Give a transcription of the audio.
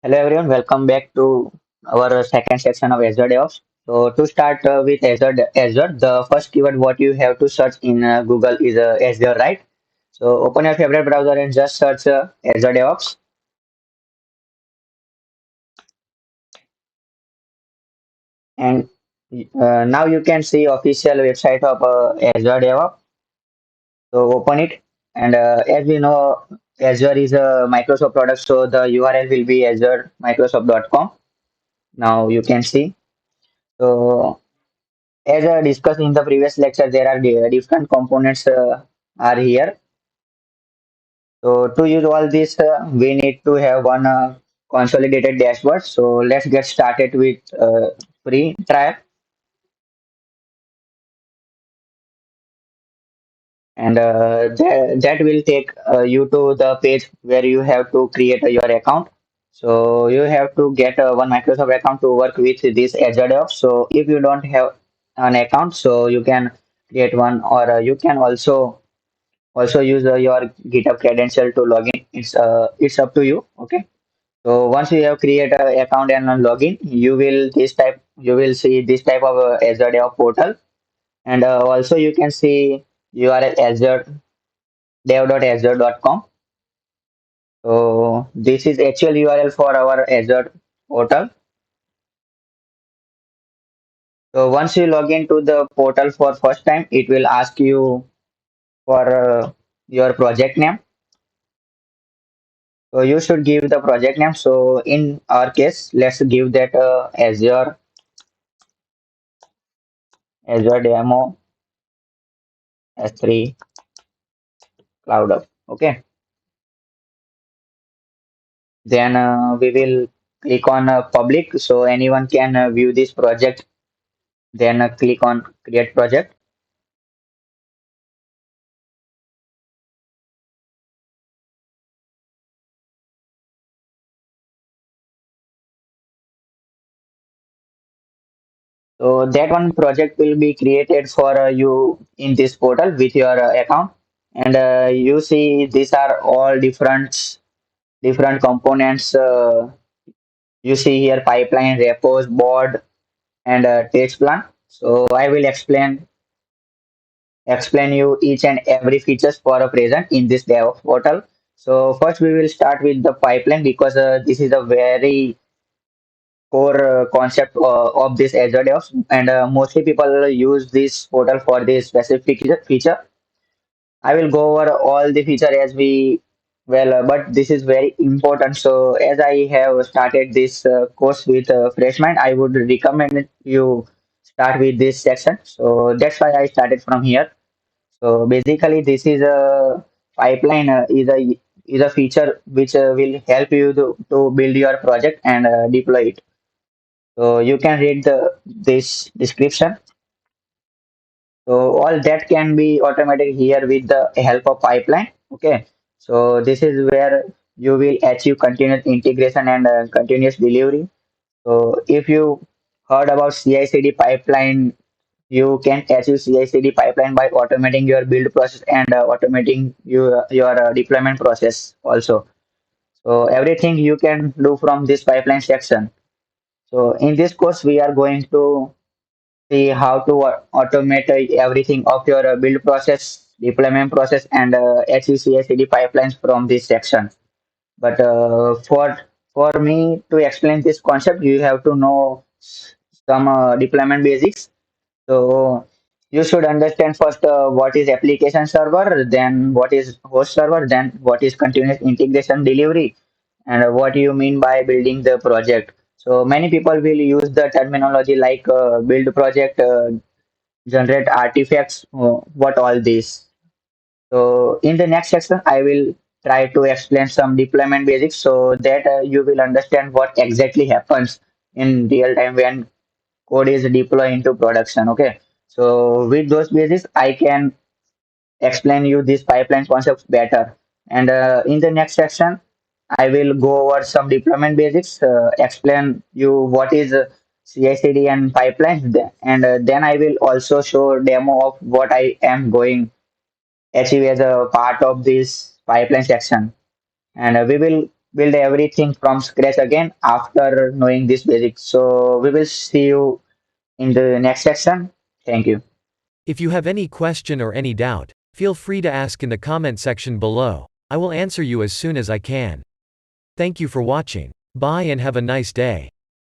Hello everyone, welcome back to our second section of Azure DevOps. So to start with Azure, the first keyword what you have to search in Google is Azure, right? So open your favorite browser and just search Azure DevOps, and now you can see official website of Azure DevOps. So open it, and as we know, Azure is a Microsoft product, so the URL will be azuremicrosoft.com. Now you can see. So as I discussed in the previous lecture, there are different components are here. So to use all this, we need to have one consolidated dashboard. So let's get started with free trial, and that will take you to the page where you have to create your account. So you have to get one Microsoft account to work with this Azure DevOps. So if you don't have an account, so you can create one, or you can also use your GitHub credential to log in. It's up to you. Okay. So once you have created an account and login, you will see this type of Azure DevOps portal, and also you can see URL Azure dev.azure.com. So this is actual URL for our Azure portal. So once you log into the portal for first time, it will ask you for your project name. So you should give the project name. So in our case, let's give that Azure Demo S3 Cloud Up. Okay. Then we will click on public, so anyone can view this project. Then click on create project. So that one project will be created for you in this portal with your account. And you see these are all different components. You see here pipeline, repos, board, and test plan. So I will explain you each and every features for a present in this DevOps portal. So first we will start with the pipeline because this is a very core concept of this Azure DevOps, and mostly people use this portal for this specific feature. I will go over all the feature as we but this is very important. So as I have started this course with fresh mind, I would recommend you start with this section. So that's why I started from here. So basically, this is a pipeline is a feature which will help you to build your project and deploy it. So you can read this description. So all that can be automated here with the help of pipeline. Okay. So this is where you will achieve continuous integration and continuous delivery. So if you heard about CI/CD pipeline, you can achieve CI/CD pipeline by automating your build process and automating your deployment process also. So everything you can do from this pipeline section. So in this course, we are going to see how to automate everything of your build process, deployment process, and achieve CI/CD pipelines from this section. But for me to explain this concept, you have to know some deployment basics. So you should understand first what is application server, then what is host server, then what is continuous integration delivery, and what do you mean by building the project. So many people will use the terminology like build project, generate artifacts, what all this. So in the next section, I will try to explain some deployment basics so that you will understand what exactly happens in real time when code is deployed into production. Okay. So with those basics, I can explain you this pipeline concepts better. And in the next section, I will go over some deployment basics, explain you what is CI/CD and pipelines, and then I will also show demo of what I am going achieve as a part of this pipeline section. And we will build everything from scratch again after knowing this basics. So we will see you in the next section. Thank you. If you have any question or any doubt, feel free to ask in the comment section below. I will answer you as soon as I can. Thank you for watching. Bye and have a nice day.